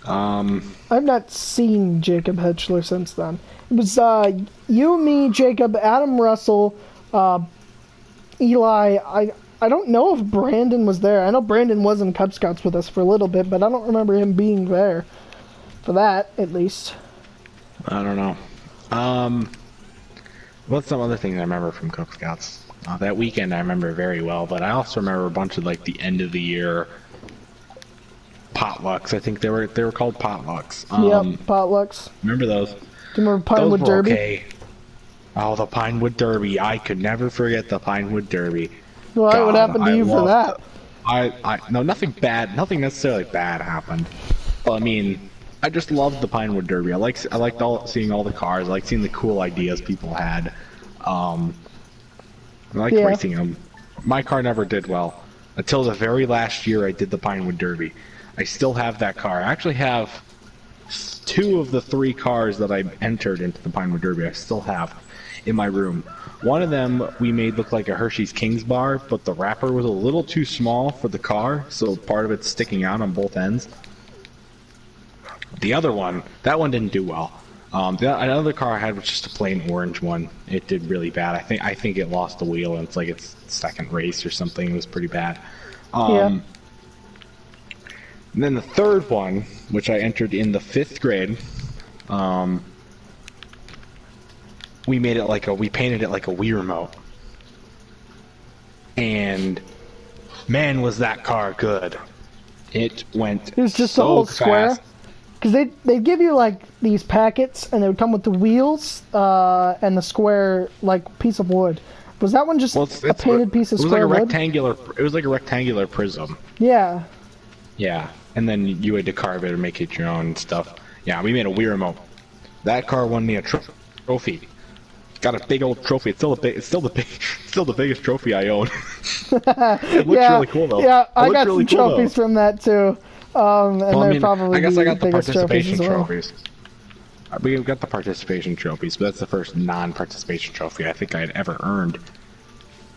I've not seen Jacob Hetchler since then. It was you, me, Jacob, Adam Russell, Eli. I don't know if Brandon was there. I know Brandon was in Cub Scouts with us for a little bit, but I don't remember him being there. For that, at least. I don't know. What's some other things I remember from Cub Scouts? That weekend I remember very well, but I also remember a bunch of like the end of the year potlucks. I think they were called potlucks. Yep, potlucks. Remember those? Do you remember Pinewood Those were Derby? okay. Oh, the Pinewood Derby. I could never forget the Pinewood Derby. Well, what happened to you for that? No, nothing bad. Nothing necessarily bad happened. But I mean, I just loved the Pinewood Derby. I liked seeing all the cars. I liked seeing the cool ideas people had. I liked racing them. My car never did well until the very last year I did the Pinewood Derby. I still have that car. I actually have 2 of the 3 cars that I entered into the Pinewood Derby. I still have in my room. One of them we made look like a Hershey's Kings bar, but the wrapper was a little too small for the car, so part of it's sticking out on both ends. The other one, that one didn't do well. Another car I had was just a plain orange one. It did really bad. I think it lost the wheel, and it's like its second race or something. It was pretty bad. And then the third one, which I entered in the 5th grade, we painted it like a Wii remote. And man, was that car good. It went It was just so a whole fast. square? Because they'd give you, like, these packets, and they would come with the wheels and the square, like, piece of wood. Was that one just a painted piece of square wood? It was like a rectangular prism. Yeah. Yeah, and then you had to carve it or make it your own stuff. Yeah, we made a Wii remote. That car won me a trophy. Got a big old trophy. It's still the biggest trophy I own. It looks really cool though. Yeah, I got some trophies from that too. I guess I got the participation well. trophies. We got the participation trophies, but that's the first non-participation trophy I think I had ever earned.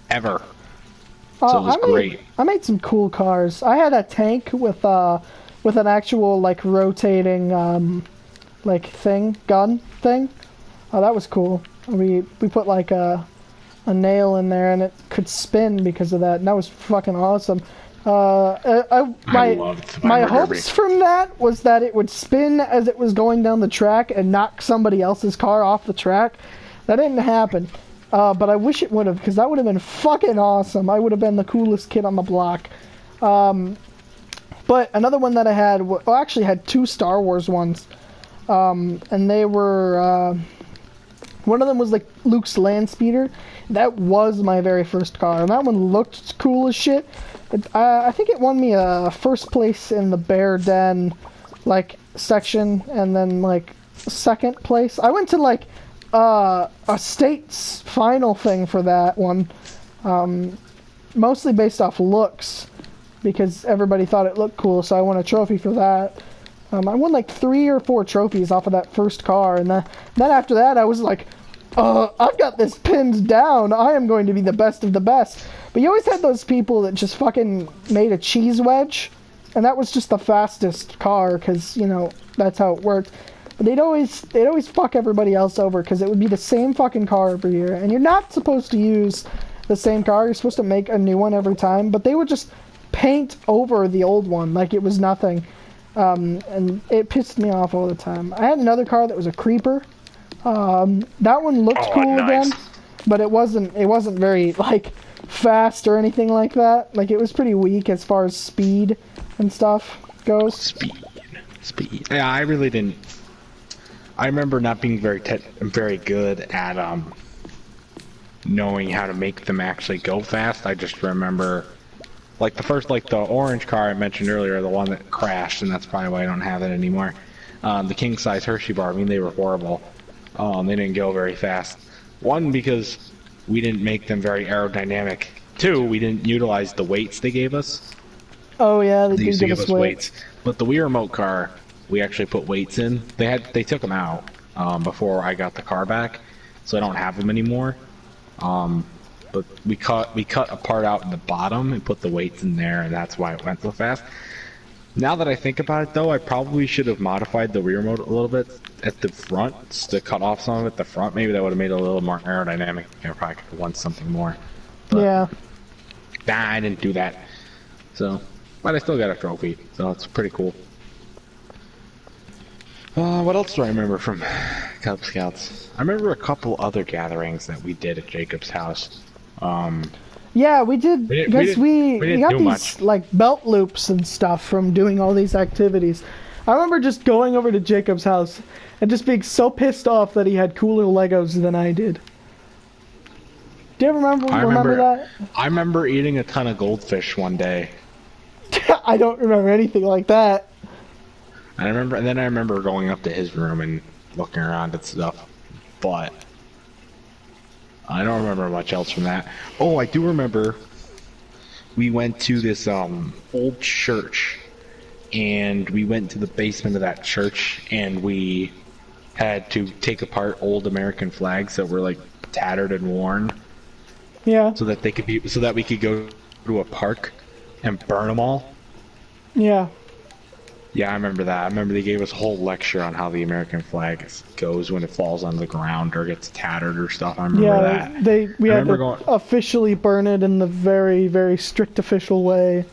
Ever. So it was great. I made some cool cars. I had a tank with an actual like rotating gun thing. Oh, that was cool. We put like a nail in there and it could spin because of that. And that was fucking awesome. My hopes from that was that it would spin as it was going down the track and knock somebody else's car off the track. That didn't happen. But I wish it would have, because that would have been fucking awesome. I would have been the coolest kid on the block. But another one that I had, I actually had 2 Star Wars ones. And they were, one of them was like Luke's land speeder. That was my very first car, and that one looked cool as shit. I think it won me a first place in the Bear Den, like, section, and then, like, second place. I went to, like, a state's final thing for that one, mostly based off looks, because everybody thought it looked cool, so I won a trophy for that. I won, like, 3 or 4 trophies off of that first car, and then after that, I was like, I've got this pinned down. I am going to be the best of the best. But you always had those people that just fucking made a cheese wedge, and that was just the fastest car, because, you know, that's how it worked. But they'd always fuck everybody else over, because it would be the same fucking car every year, and you're not supposed to use the same car. You're supposed to make a new one every time, but they would just paint over the old one like it was nothing. And it pissed me off all the time. I had another car that was a creeper. That one looked cool nice. again, but it wasn't very like fast or anything like that. Like it was pretty weak as far as speed and stuff goes. Speed. Yeah, I really didn't. I remember not being very good at knowing how to make them actually go fast. I just remember, like the orange car I mentioned earlier, the one that crashed, and that's probably why I don't have it anymore. The king size Hershey bar. I mean, they were horrible. They didn't go very fast. One, because we didn't make them very aerodynamic. Two, we didn't utilize the weights they gave us. Oh yeah, they used to give give us us weights. But the Wii Remote car, we actually put weights in. They took them out before I got the car back, so I don't have them anymore. But we cut a part out in the bottom and put the weights in there, and that's why it went so fast. Now that I think about it, though, I probably should have modified the Wii Remote a little bit at the front to cut off some of it at the front. Maybe that would have made it a little more aerodynamic. I probably could have won something more. But, Yeah. nah, I didn't do that. So, but I still got a trophy, so it's pretty cool. What else do I remember from Cub Scouts? I remember a couple other gatherings that we did at Jacob's house. Yeah, we did, because we didn't got do these much. like belt loops and stuff from doing all these activities. I remember just going over to Jacob's house and just being so pissed off that he had cooler Legos than I did. Do you ever remember that? I remember eating a ton of goldfish one day. I don't remember anything like that. And then I remember going up to his room and looking around at stuff, but I don't remember much else from that. Oh, I do remember we went to this old church, and we went to the basement of that church, and we had to take apart old American flags that were like tattered and worn, Yeah. so that we could go to a park and burn them all. Yeah. Yeah, I remember that. I remember they gave us a whole lecture on how the American flag goes when it falls on the ground or gets tattered or stuff. I remember that. We had to officially burn it in the very, very strict official way.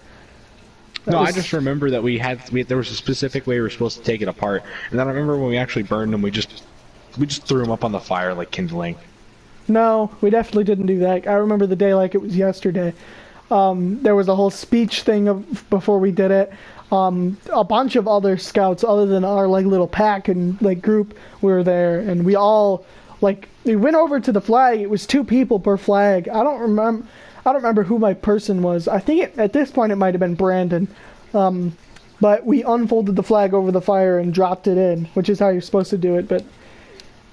I just remember that there was a specific way we were supposed to take it apart, and then I remember when we actually burned them, we just threw them up on the fire like kindling. No, we definitely didn't do that. I remember the day like it was yesterday. There was a whole speech thing before we did it. A bunch of other scouts other than our like little pack and like group were there, and we all we went over to the flag. It was 2 people per flag. I don't remember who my person was. I think at this point it might have been Brandon. But we unfolded the flag over the fire and dropped it in, which is how you're supposed to do it. But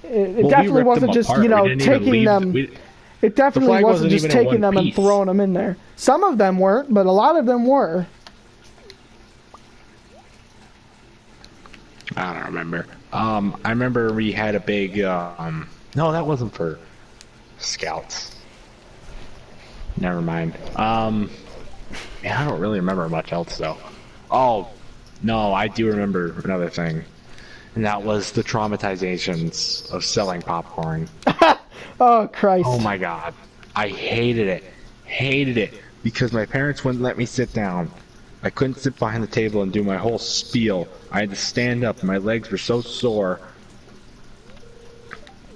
it definitely wasn't just taking them. It definitely wasn't just taking them and throwing them in there. Some of them weren't, but a lot of them were. I don't remember. I remember we had a big, no, that wasn't for scouts. Never mind. Yeah, I don't really remember much else, though. Oh, no, I do remember another thing. And that was the traumatizations of selling popcorn. Oh, Christ. Oh, my God. I hated it. Hated it. Because my parents wouldn't let me sit down. I couldn't sit behind the table and do my whole spiel. I had to stand up, and my legs were so sore.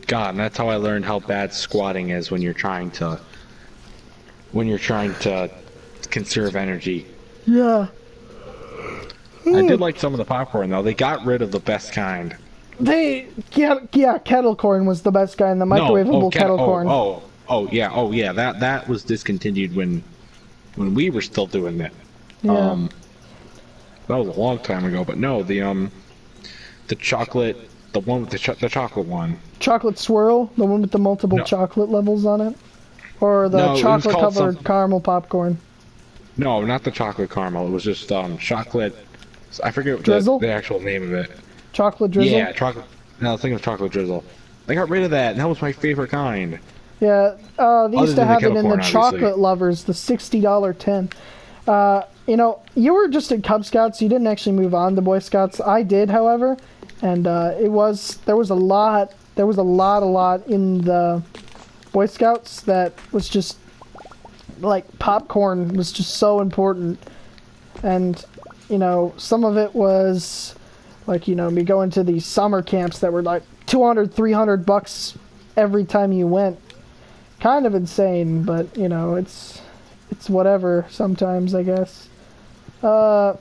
God, and that's how I learned how bad squatting is when you're trying to conserve energy. Yeah. I did like some of the popcorn though. They got rid of the best kind. Kettle corn was the best kind. The microwavable kettle corn. Yeah. That was discontinued when we were still doing it. Yeah. That was a long time ago, but no, the chocolate, the one with the chocolate one. Chocolate swirl, the one with the multiple chocolate levels on it, or the chocolate covered caramel popcorn. No, not the chocolate caramel. It was just chocolate. I forget the actual name of it. Chocolate drizzle. Yeah, chocolate. No, I was thinking of chocolate drizzle. They got rid of that, and that was my favorite kind. Yeah, they used to have it in the chocolate obviously. lovers, the $60 tin. You were just in Cub Scouts. You didn't actually move on to Boy Scouts. I did, however, and there was a lot in the Boy Scouts that was just like popcorn was just so important, and you know, some of it was like, you know, me going to these summer camps that were like $200-300 every time you went. Kind of insane, but you know, it's whatever sometimes, I guess. I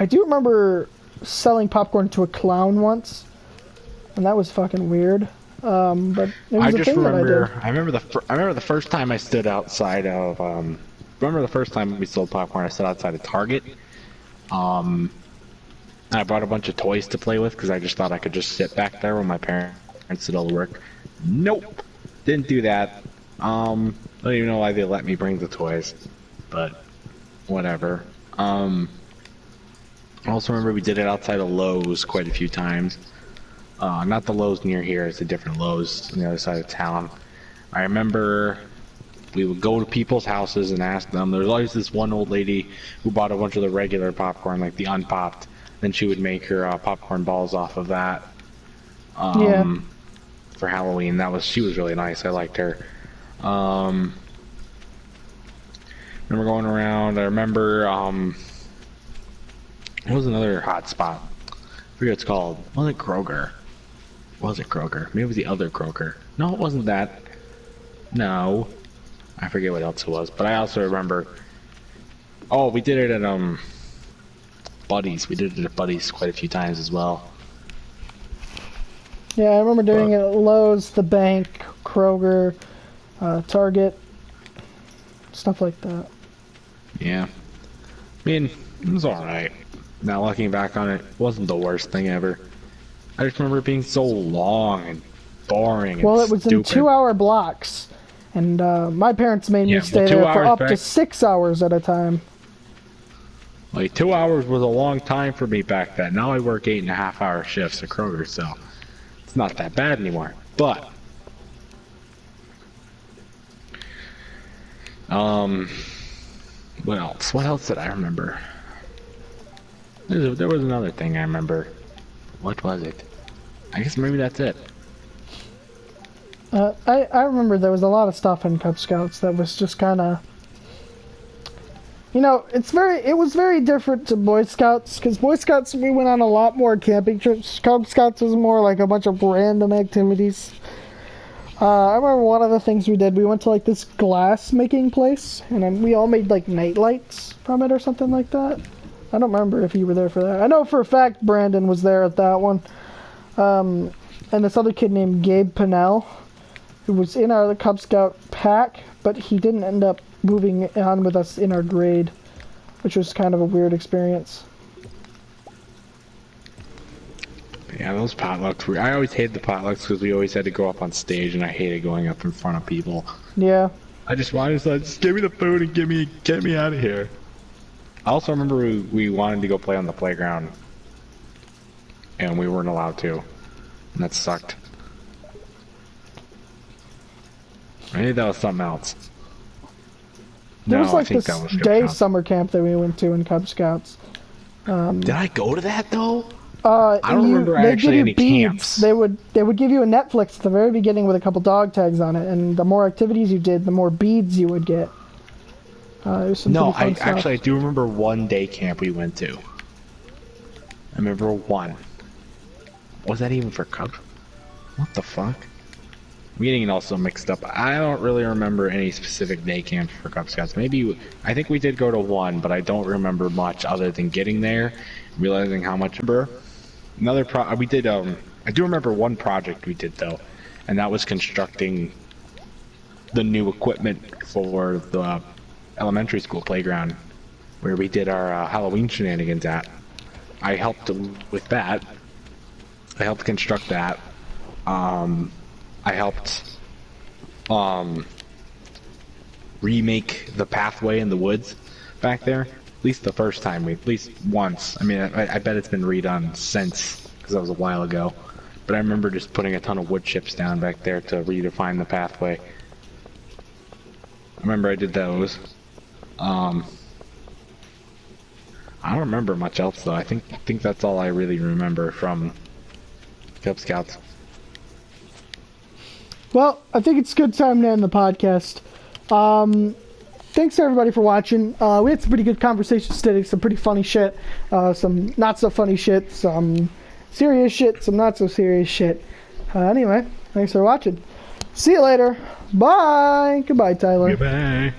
do remember selling popcorn to a clown once, and that was fucking weird. But it was I a just thing remember. that I remember the first time I stood outside of. Remember the first time we sold popcorn? I stood outside of Target. I brought a bunch of toys to play with because I just thought I could just sit back there when my parents did all the work. Nope, didn't do that. I don't even know why they let me bring the toys, but whatever. I also remember we did it outside of Lowe's quite a few times. Not the Lowe's near here, it's a different Lowe's on the other side of town. I remember we would go to people's houses and ask them. There was always this one old lady who bought a bunch of the regular popcorn, like the unpopped. Then she would make her popcorn balls off of that. Yeah. For Halloween. She was really nice. I liked her. Remember going around. I remember what was another hot spot? I forget what it's called. Was it Kroger? Was it Kroger? Maybe it was the other Kroger. No, it wasn't that. No. I forget what else it was. But I also remember... Oh, we did it at, Buddy's. We did it at Buddy's quite a few times as well. Yeah, I remember doing it at Lowe's, the bank, Kroger, Target, stuff like that. Yeah. I mean, it was alright. Now looking back on it, it wasn't the worst thing ever. I just remember it being so long and boring and Well, it was stupid. in 2-hour blocks, and my parents made me stay there for up to 6 hours at a time. Like 2 hours was a long time for me back then. Now I work 8.5-hour shifts at Kroger, so it's not that bad anymore. But what else? What else did I remember? There was another thing I remember. What was it? I guess maybe that's it. I remember there was a lot of stuff in Cub Scouts that was just kind of, you know, it was very different to Boy Scouts, because Boy Scouts, we went on a lot more camping trips. Cub Scouts was more like a bunch of random activities. I remember one of the things we did, we went to like this glass making place, and then we all made like night lights from it or something like that. I don't remember if you were there for that. I know for a fact Brandon was there at that one. And this other kid named Gabe Pinnell, who was in our Cub Scout pack, but he didn't end up moving on with us in our grade, which was kind of a weird experience. Yeah, those potlucks I always hated the potlucks because we always had to go up on stage, and I hated going up in front of people. Yeah. I just wanted to just give me the food and get me out of here. I also remember we wanted to go play on the playground, and we weren't allowed to, and that sucked. Maybe that was something else. There was like I think this that was day summer camp that we went to in Cub Scouts. Did I go to that though? I don't remember they actually give you any beads. camps. They would give you a Netflix at the very beginning with a couple dog tags on it, and the more activities you did, the more beads you would get. No, I do remember one day camp we went to. I remember one. Was that even for Cubs? What the fuck? I'm getting it all so mixed up. I don't really remember any specific day camps for Cub Scouts. Maybe, I think we did go to one, but I don't remember much other than getting there, realizing how much. We did, I do remember one project we did though, and that was constructing the new equipment for the elementary school playground, where we did our Halloween shenanigans at. I helped with that. I helped construct that. I helped remake the pathway in the woods back there. At least the first time, at least once. I mean, I bet it's been redone since, because that was a while ago. But I remember just putting a ton of wood chips down back there to redefine the pathway. I remember I did those. I don't remember much else though. I think that's all I really remember from Cub Scouts. Well, I think it's a good time to end the podcast. thanks to everybody for watching. We had some pretty good conversations today, some pretty funny shit, some not so funny shit, some serious shit, some not so serious shit. Anyway, thanks for watching. See you later. Bye. Goodbye, Tyler. Goodbye.